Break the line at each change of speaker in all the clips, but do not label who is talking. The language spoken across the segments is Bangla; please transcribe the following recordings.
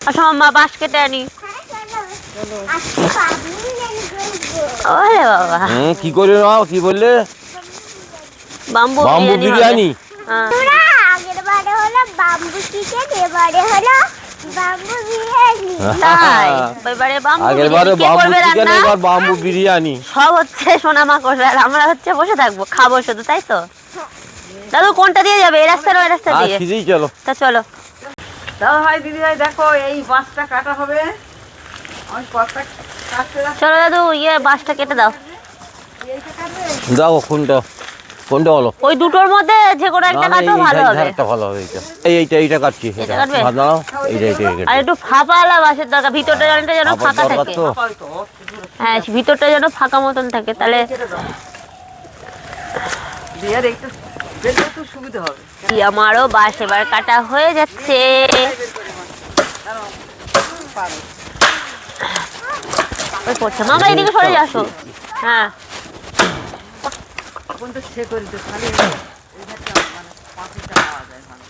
আসো মা বাঁশ কেটে আনি। ওরে বাবা,
কি করে নাও? কি বললে?
Bamboo
bamboo biryani.
আগের বারে হলো বাম্বু চিকেন, এবারে হলো বাম্বু বিরিয়ানি।
তাই এবারে বাম্বু
আগের
বিরিয়ানি
বারে
কে
বাম্বু
করবে
চিকেন,
রান্না?
এবার বাম্বু বিরিয়ানি।
সব হচ্ছে সোনামা করবে আর আমরা হচ্ছে বসে থাকবো, খাবো শুধু, তাই তো? দাদু কোনটা দিয়ে যাবে, এই রাস্তা না ওই রাস্তা দিয়ে?
সিধেই চলো।
তা চলো।
দাদা ভাই দিদি ভাই দেখো এই বাঁশটা কাটা হবে। আমি কতটা কাটতে যাচ্ছি।
চলো দাদু, বাঁশটা কেটে দাও।
এইটা কাটবে?
দাও কোনটা বলো?
ওই দুটোর মধ্যে যে কোনো একটা কাটো ভালো হবে।
একটা ভালো হবে। এইটা কাটছি।
এটা কাটবে?
ভাত নাও। এইটা
আর একটু ফাঁপালা বাঁশের দরকার, ভিতরটা যেন ফাঁকা থাকে।
তো
হয়তো
হ্যাঁ, ভিতরটা যেন ফাঁকা মতন থাকে, তাহলে
দিয়ে আর একটু বেলতে একটু সুবিধা হবে।
কি আমারও বাঁশ এবার কাটা হয়ে যাচ্ছে। ওই পড়ছে, মামা এদিকে সরে আসো। হ্যাঁ,
কোনটা সে করে দিতে খালি এই ধারটা মানে পাঁচিটা পাওয়া যায় ভালো।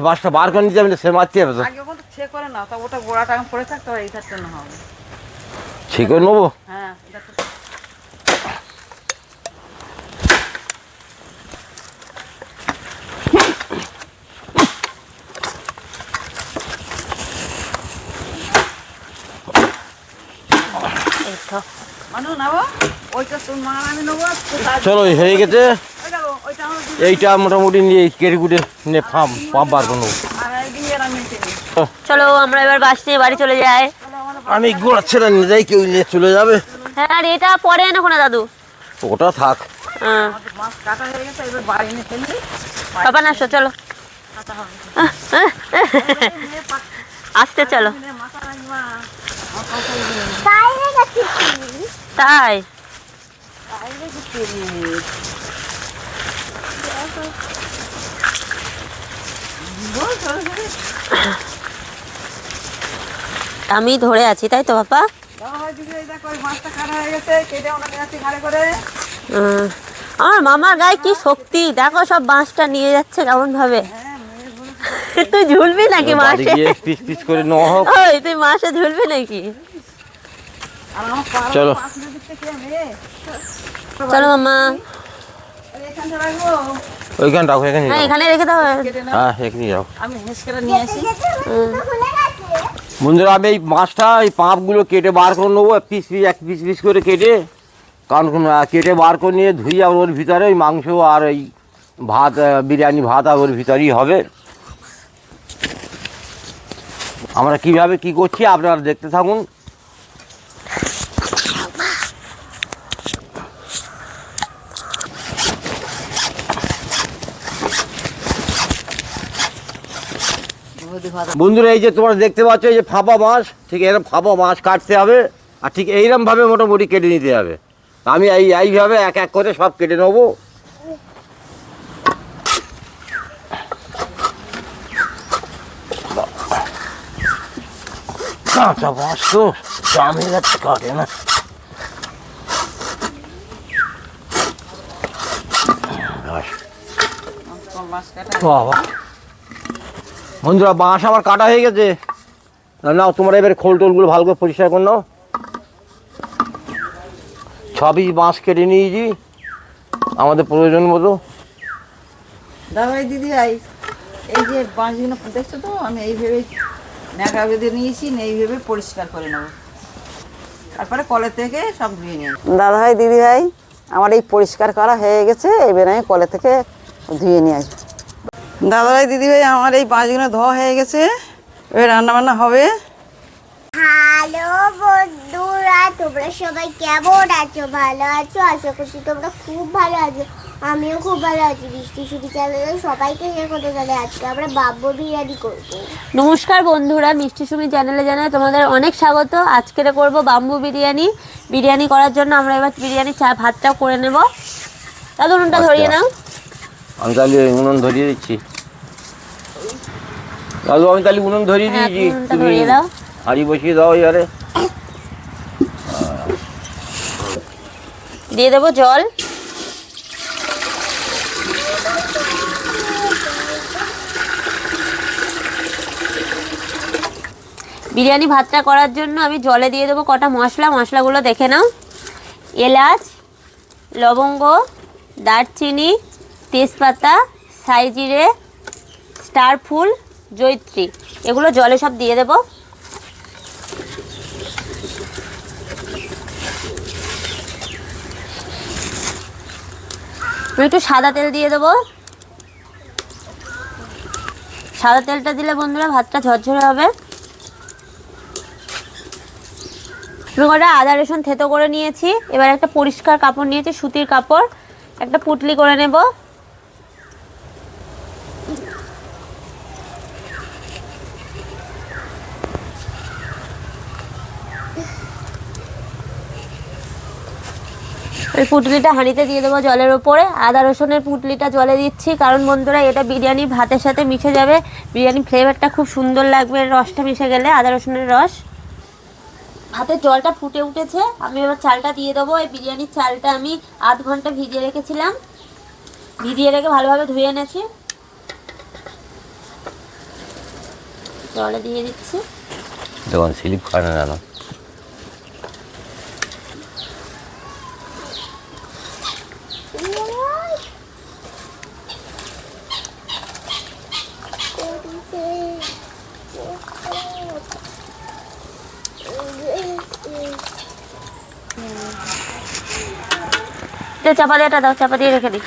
বাঁশটা বার করে নিতে হবে, সে মারতে হবে তো।
আগে কোনটা সে করে না, তা ওটা গোড়াটা আমি পড়ে থাকতে হবে, এই ধারটা না হবে।
ঠিক করে নেবো।
হ্যাঁ এটা তো
এই তো।
মানু নাও, ওইটা তোর মা আমি নেবো।
চলো হয়ে গেছে।
ওইটা ওইটা আমার দিদি
এইটা মোটামুটি নিয়ে কেটে কুটে নিয়ে পাম্প বার করে নেবো।
আর একদিন এর আমি নিতে নিই।
চলো আমরা এবার বাঁশ নিয়ে বাড়ি চলে যাই।
আমি গোড়া ছেড়ে নিয়ে যাই, কেউ নিয়ে চলে যাবে।
হ্যাঁ, আর এটা পরে এনো না দাদু।
ওটা থাক।
হ্যাঁ,
আমাদের মাছ কাটা হয়ে গেছে, এবার বাড়ি এনে ফেললি
বাবা না আসো, চলো
কাটা হবে।
আসতে চলো।
মাথা রাখবা আমার কথা বলবে।
বাইরে গেছি
তাই
বাইরে গেছে রে। বল চলো চলো।
আমি ধরে আছি, তাই তো বাবা?
দাও ভাই দিদি এই দেখো ওই মাছটা কাটা হয়ে গেছে, কেটে ওটা নিয়ে আসছি ঘাড়ে করে।
আমার মামার গায়ে কি শক্তি দেখো, সব বাঁশটা নিয়ে যাচ্ছে কেমন ভাবে।
হ্যাঁ মেয়ে বলে
তুই ঝুলবি নাকি
বাড়ি
মাসে?
গিয়ে পিস পিস করে নেওয়া হোক।
ওই তুই মাসে ঝুলবি নাকি?
আর আমার পাড়া
চলো।
পাঁচ দিতে কে মেয়ে
চলো মামা।
এখানটা রাখবো।
ওইখানে রাখো, এখানে
হ্যাঁ,
রাখো।
এখানে রেখে দাও।
কেটে নাও।
হ্যাঁ এখানে যাও।
আমি হেসকেটা নিয়ে আসি।
খুলে গেছে।
বন্ধুরা আমি এই মাছটা, এই পাঁপগুলো কেটে বার করে নেবো, এক পিস পিস করে কেটে। কারণ কেটে বার করে নিয়ে ধুই, আর ওর ভিতরে ওই মাংস আর এই ভাত, বিরিয়ানি ভাত আর ওর ভিতরেই হবে। আমরা কিভাবে কি করছি আপনারা দেখতে থাকুন। বন্ধুরা এই যে তোমরা দেখতে পাচ্ছ, এই যে ফাঁপা মাছ, ঠিক এরকম ফাঁপা মাছ কাটতে হবে, আর ঠিক এইরকমভাবে মোটামুটি কেটে নিতে হবে। আমি এইভাবে এক এক করে সব কেটে নেবো। কাঁচা মাছ তো দামের কাছে কাটে না।
মাছ কাটা
বাবা বন্ধুরা, বাঁশ আমার কাটা হয়ে গেছে। নাও তোমরা এবার খোল টোলগুলো ভালো করে পরিষ্কার করে নাও। 6 পিস বাঁশ কেটে নিয়েছি আমাদের প্রয়োজন মতো।
দাও ভাই দিদি ভাই এই যে বাঁশগুলো দেখছো তো, আমি এইভাবে ন্যাকড়া বেঁধে নিয়েছি, এইভাবে পরিষ্কার করে নেবো, তারপরে কলের থেকে সব ধুয়ে নিয়ে দাদা ভাই দিদি ভাই আমার এই পরিষ্কার করা হয়ে গেছে, এবার আমি কলে থেকে ধুয়ে নিয়ে আসবো। দাদা ভাই দিদি ভাই আমার এই বাঁশগুলো ধোয়া হয়ে গেছে, এবার রান্না বান্না হবে।
হ্যালো বন্ধুরা, তোমরা সবাই কেমন আছো? ভালো আছো? আশা করছি তোমরা খুব ভালো আছো। আমিও খুব ভালো আছি। বৃষ্টি শুধু চ্যানেলে সবাইকে করতে জানে আজকে আমরা বাম্বু বিরিয়ানি করবো।
নমস্কার বন্ধুরা, মিষ্টি সুমি চ্যানেলে জানাই তোমাদের অনেক স্বাগত। আজকে করব বাম্বু বিরিয়ানি। বিরিয়ানি করার জন্য আমরা এবার বিরিয়ানি ভাতটাও করে নেব। দাদু উনুনটা ধরিয়ে নাও।
আমি তাহলে উনুন ধরিয়ে দিচ্ছি। দাদু আমি তাহলে উনুন ধরিয়ে
হ্যাঁ,
দিয়েছি,
উনুনটা
তুমি
ধরিয়ে দাও।
হাঁড়ি বসিয়ে দাও। এবারে
দিয়ে দেবো জল। বিরিয়ানি ভাতটা করার জন্য আমি জলে দিয়ে দেবো কটা মশলা, মশলাগুলো দেখে নাও। এলাচ, লবঙ্গ, দারচিনি, তেজপাতা, সাই জিরে, স্টার ফুল, জয়িত্রী, এগুলো জলে সব দিয়ে দেবো। আমি একটু সাদা তেল দিয়ে দেবো। সাদা তেলটা দিলে বন্ধুরা ভাতটা ঝরঝরে হবে। আমি কটা আদা রসুন থেতো করে নিয়েছি। এবার একটা পরিষ্কার কাপড় নিয়েছি, সুতির কাপড়, একটা পুটলি করে নেব। ওই পুটলিটা হাঁড়িতে দিয়ে দেবো জলের ওপরে। আদা রসুনের পুটলিটা জলে দিচ্ছি কারণ বন্ধুরা এটা বিরিয়ানি ভাতের সাথে মিশে যাবে, বিরিয়ানি ফ্লেভারটা খুব সুন্দর লাগবে রসটা মিশে গেলে, আদা রসুনের রস। ভাতের জলটা ফুটে উঠেছে, আমি এবার চালটা দিয়ে দেবো। এই বিরিয়ানির চালটা আমি আধ ঘন্টা ভিজিয়ে রেখেছিলাম, ভিজিয়ে রেখে ভালোভাবে ধুয়ে এনেছি। জলে দিয়ে দিচ্ছি।
দেখুন স্লিপ খায় না জানো।
চাপা দিয়েটা দাও, চাপা দিয়ে রেখে দিই।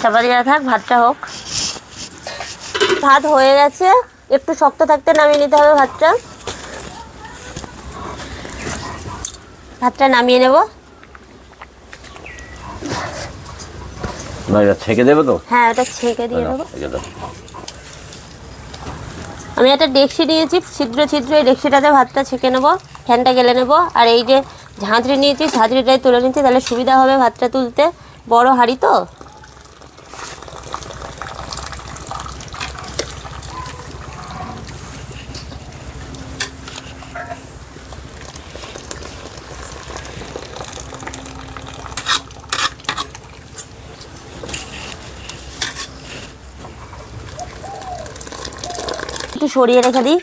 চাপা দিয়ে থাক, ভাতটা হোক। ভাত হয়ে গেছে, একটু শক্ত থাকতে নামিয়ে নিতে হবে ভাতটা। ভাতটা নামিয়ে নেব।
না এটা ছেঁকে দেবে তো?
হ্যাঁ, এটা ছেঁকে দিয়ে দেবো।
এটা দাও।
আমি একটা ডেকচি নিয়েছি, ছিদ্র ছিদ্র, এই ডেকচিটাতে ভাতটা ছেঁকে নেবো, ফ্যানটা গেলে নেবো। আর এই যে ঝাঁঝরি নিয়েছি, ঝাঁঝরিটাই তুলে নিচ্ছি, তাহলে সুবিধা হবে ভাতটা তুলতে, বড় হাঁড়ি তো। একটু সরিয়ে রেখে দিই।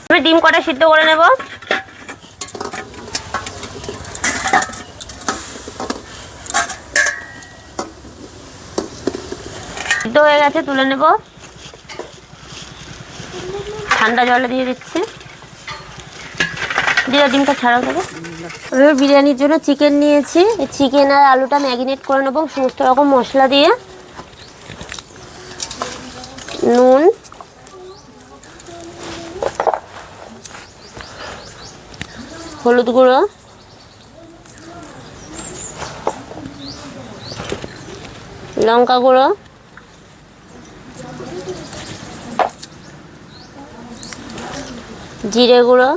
আমি ডিম কটা সিদ্ধ করে নেব। সিদ্ধ হয়ে গেছে, তুলে নেব। ঠান্ডা জলে দিয়ে দিচ্ছি। দিয়ে ডিমটা ছাড়াও দেবো। আমি বিরিয়ানির জন্য চিকেন নিয়েছি, এই চিকেন আর আলুটা ম্যারিনেট করে নেবো সমস্ত রকম মশলা দিয়ে। নুন, হলুদ গুঁড়ো, লঙ্কা গুঁড়ো, জিরে গুঁড়ো,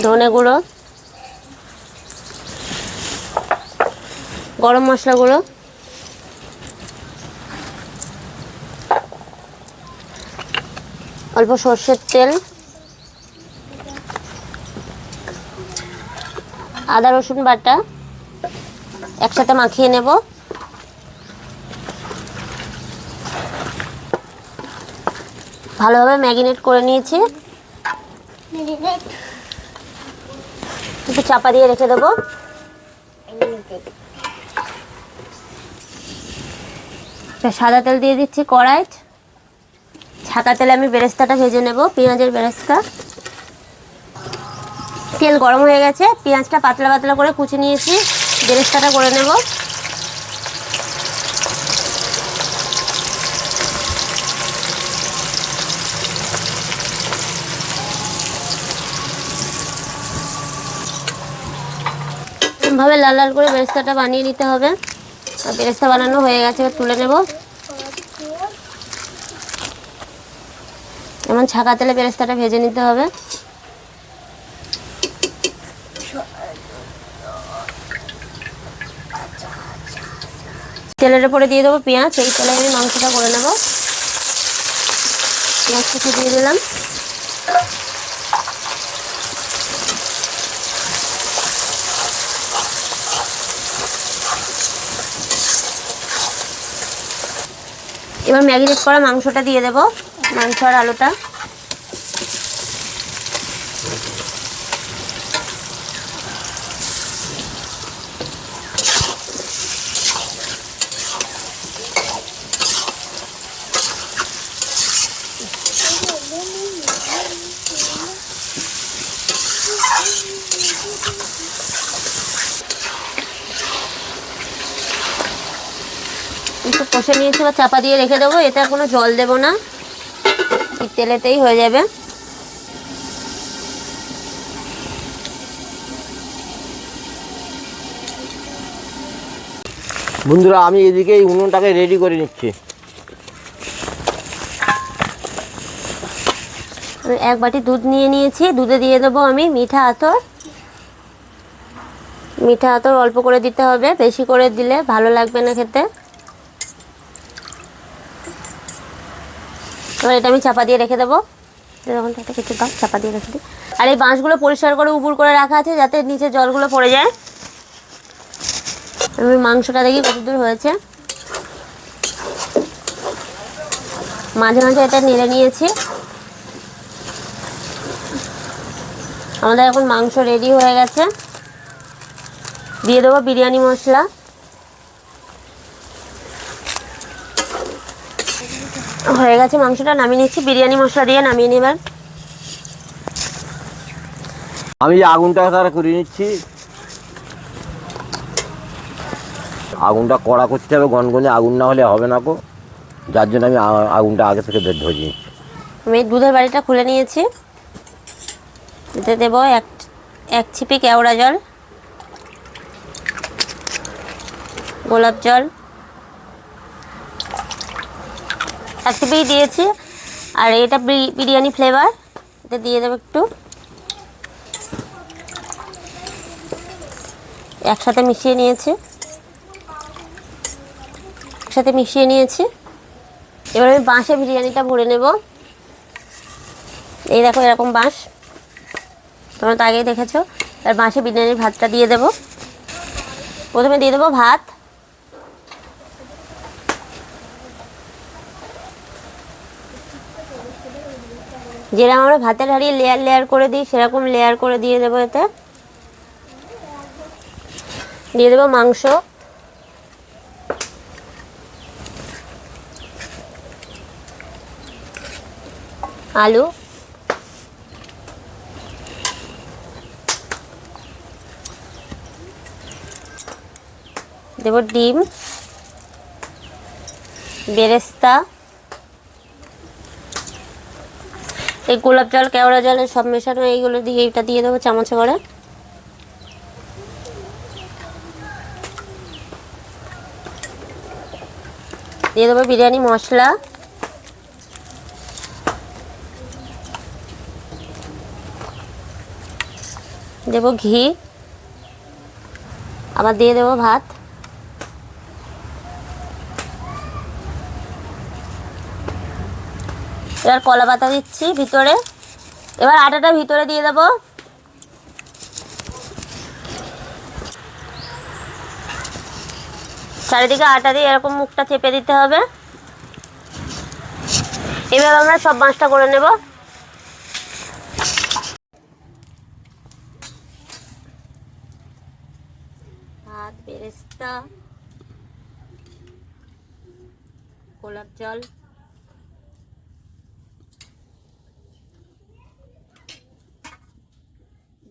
ধনে গুঁড়ো, গরম মশলা গুঁড়ো, অল্প সর্ষের তেল, আদা রসুন বাটা একসাথে মাখিয়ে নেব। ভালোভাবে ম্যারিনেট করে নিয়েছি, একটু চাপা দিয়ে রেখে দেবো। সাদা তেল দিয়ে দিচ্ছি কড়াই। ছাকা তেলে আমি বেরেস্তাটা ভেজে নেব, পেঁয়াজের বেরেস্তা। তেল গরম হয়ে গেছে, পেঁয়াজটা পাতলা পাতলা করে কুচি নিয়েছি, বেরেস্তাটা করে নেব। ভাবে লাল লাল করে বেরেস্তাটা বানিয়ে নিতে হবে। আর বেরেস্তা বানানো হয়ে গেছে, তুলে নেব। এমন ছাকা তেলে বেরেস্তাটা ভেজে নিতে হবে। তেলের উপরে দিয়ে দেবো পেঁয়াজ, এই তেলে আমি মাংসটা করে নেব। পেঁয়াজ কুচি দিয়ে দিলাম। এবার ম্যারিনেট করা মাংসটা দিয়ে দেব, মাংস আর আলুটা। একটু কষে নিয়েছি, বা চাপা দিয়ে রেখে দেবো। এটা কোনো জল দেব না, এই তেলেতেই হয়ে যাবে।
বন্ধুরা আমি এদিকে এই উনুনটাকে রেডি করে নিচ্ছি।
আমি 1 বাটি দুধ নিয়ে নিয়েছি, দুধে দিয়ে দেবো আমি মিঠা আতর। মিঠা আতর অল্প করে দিতে হবে, বেশি করে দিলে ভালো লাগবে না খেতে। এবার এটা আমি চাপা দিয়ে রেখে দেবো, এরকম একটা কিছু দাও, চাপা দিয়ে রেখে দিই। আর এই বাঁশগুলো পরিষ্কার করে উপুর করে রাখা আছে, যাতে নিচে জলগুলো পড়ে যায়। আমি মাংসটা দেখি কতদূর হয়েছে। মাঝে মাঝে এটা নেড়ে নিয়েছি। আমাদের এখন মাংস রেডি হয়ে গেছে। দিয়ে দেবো বিরিয়ানি মশলা। হয়ে গেছে, মাংসটা নামিয়ে নিচ্ছি। বিরিয়ানি মশলা দিয়ে নামিয়ে নেবার।
আমি যে আগুনটা তারা করে নিচ্ছি, আগুনটা কড়া করতে হবে, গনগনে আগুন না হলে হবে না গো, যার জন্য আমি আগুনটা আগে থেকে ধরে নিচ্ছি।
আমি দুধের বাড়িটা খুলে নিয়েছি। এতে দেবো এক ছিপি কেওড়া জল, গোলাপ জল 1 ছিপি দিয়েছি। আর এটা বিরিয়ানি ফ্লেভার, এটা দিয়ে দেবো একটু। একসাথে মিশিয়ে নিয়েছি, এবার আমি বাঁশে বিরিয়ানিটা ভরে নেব। এই দেখো এরকম বাঁশ, তোমরা তো আগেই দেখেছো। আর বাঁশে বিরিয়ানির ভাতটা দিয়ে দেবো। প্রথমে দিয়ে দেবো ভাত, যেরকম আমরা ভাতের হাঁড়ি লেয়ার করে দিই, সেরকম লেয়ার করে দিয়ে দেবো। এতে দিয়ে দেবো মাংস, আলু, দেব ডিম, বেরেস্তা, এই গোলাপ জল কেওড়া জলের সব মেশানো, এইগুলো দিয়ে এটা দিয়ে দেবো চামচে করে। দিয়ে দেবো বিরিয়ানি মশলা, দেব ঘি, আবার দিয়ে দেবো ভাত। এবার কলা পাতা দিচ্ছি ভিতরে। এবার আটাটা ভিতরে দিয়ে দেবো। চারিদিকে আটা দিয়ে এরকম মুখটা চেপে দিতে হবে। এবার আমরা সব মাছটা করে নেব। ভাত, বেরেস্তা, গোলাপ জল,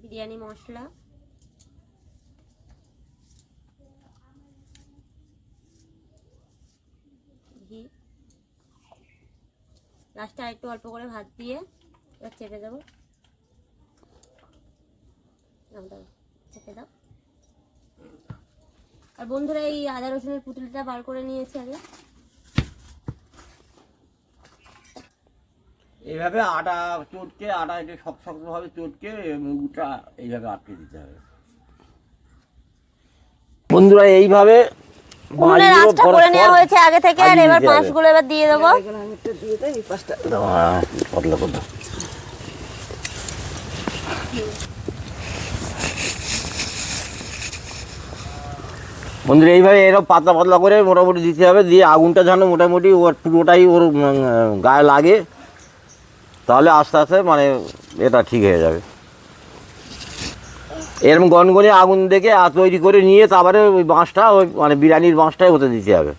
বিরিয়ানি মশলা, ঘি, লাস্টে আরেকটু অল্প করে ভাত দিয়ে এবার চেপে দেবো। চেপে দাও। আর বন্ধুরা এই আদা রসুনের পুঁটুলিটা বার করে নিয়েছি আগে।
এইভাবে আটা চটকে, আটা একটু শক্তভাবে চটকে মুখটা এইভাবে আটকে দিতে হবে। বন্ধুরা এইভাবে
উনুনের আঁচটা করে নেওয়া হয়েছে আগে থেকে। আর এবার মাছগুলো এবার দিয়ে দেবো।
পাতলা করতে বন্ধুরা এইভাবে এরকম পাতলা পাতলা করে মোটামুটি দিতে হবে, দিয়ে আগুনটা যেন মোটামুটি ওর পুরোটাই ওর গায়ে লাগে, তাহলে আস্তে আস্তে মানে এটা ঠিক হয়ে যাবে। এরকম গনগনে আগুন দেখে তৈরি করে নিয়ে তারপরে ওই বাঁশটা ওই মানে বিরিয়ানির বাঁশটাই হতে দিতে হবে।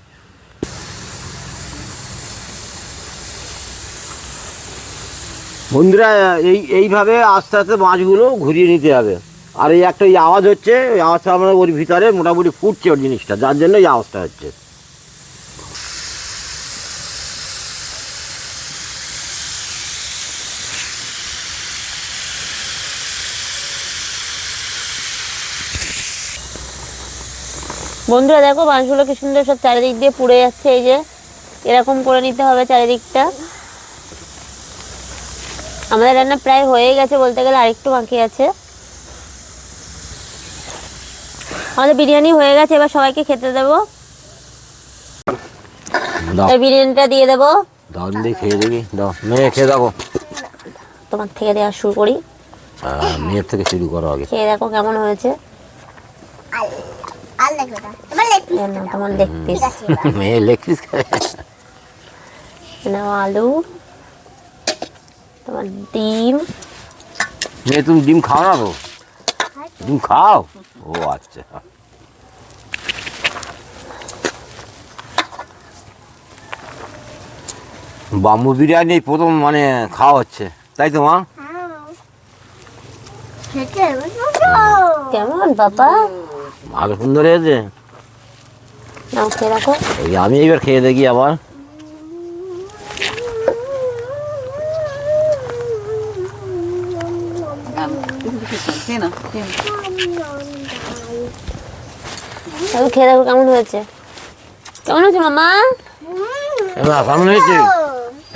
বন্ধুরা এইভাবে আস্তে আস্তে মাছগুলো ঘুরিয়ে নিতে হবে। আর এই একটা এই আওয়াজ হচ্ছে, ওই আওয়াজটা আমরা ওর ভিতরে মোটামুটি ফুটছে ওর জিনিসটা, যার জন্য এই আওয়াজটা হচ্ছে।
বন্ধুরা দেখো মাছগুলো কি সুন্দর সব চারিদিক দিয়ে পুড়ে যাচ্ছে। এই যে এরকম করে নিতে হবে চারিদিকটা। আমাদের রান্না প্রায় হয়ে গেছে বলতে গেলে, আরেকটু বাকি আছে। আমাদের বিরিয়ানি হয়ে গেছে, এবার সবাইকে খেতে দেবো। এই বিরিয়ানিটা দিয়ে দেবো।
দাও দিয়ে খেয়ে দেখি, দাও মেয়ে খেয়ে দেখো।
তোমার থেকে দেওয়া শুরু করি।
মেয়ের থেকে শুরু করো আগে।
খেয়ে দেখো কেমন হয়েছে।
আর লাগবে না, তোমার লেগ পিস
না, তোমার লেগ পিস।
মেয়ে লেগ পিস খায়।
নাও আলু, তোমার ডিম।
মেয়ে তুমি ডিম খাও না তো? ডিম খাও? ও আচ্ছা। বাম্বু বিরিয়ানি এই প্রথম মানে খাওয়া হচ্ছে, তাই তো মা?
খেতে
কেমন বাবা?
ভালো সুন্দর হয়েছে।
নাও খেয়ে দেখো।
এই আমি এবার খেয়ে দেখি আবার।
খেয়ে নাও, খেয়ে নাও।
তুমি খেয়ে দেখো কেমন হয়েছে। কেমন হয়েছে মামা?
এবার কেমন হয়েছে?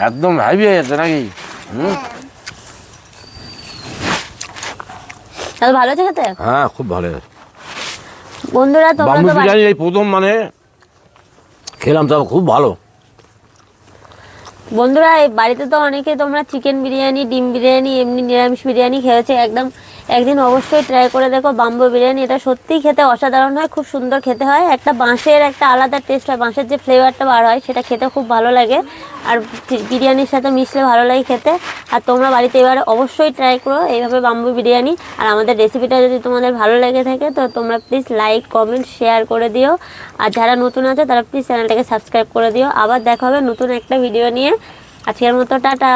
একদম হাইভি হয়ে যাচ্ছে নাকি?
তাহলে ভালো আছে খেতে?
হ্যাঁ খুব ভালো হয়েছে।
বন্ধুরা তোমরা
বাম্বু
তো
বিরিয়ানি এই প্রথম মানে খেলাম, তবে খুব ভালো।
বন্ধুরা এই বাড়িতে তো অনেকে তোমরা চিকেন বিরিয়ানি, ডিম বিরিয়ানি, এমনি নিরামিষ বিরিয়ানি খেয়েছে। একদিন অবশ্যই ট্রাই করে দেখো বাম্বু বিরিয়ানি। এটা সত্যিই খেতে অসাধারণ হয়, খুব সুন্দর খেতে হয়। একটা বাঁশের একটা আলাদা টেস্ট হয়, বাঁশের যে ফ্লেভারটা বার হয় সেটা খেতে খুব ভালো লাগে, আর বিরিয়ানির সাথে মিশলে ভালো লাগে খেতে। আর তোমরা বাড়িতে এবারে অবশ্যই ট্রাই করো এইভাবে বাম্বু বিরিয়ানি। আর আমাদের রেসিপিটা যদি তোমাদের ভালো লেগে থাকে তো তোমরা প্লিজ লাইক, কমেন্ট, শেয়ার করে দিও। আর যারা নতুন আছে তারা প্লিজ চ্যানেলটাকে সাবস্ক্রাইব করে দিও। আবার দেখা হবে নতুন একটা ভিডিও নিয়ে। আজকের মতো টাটা।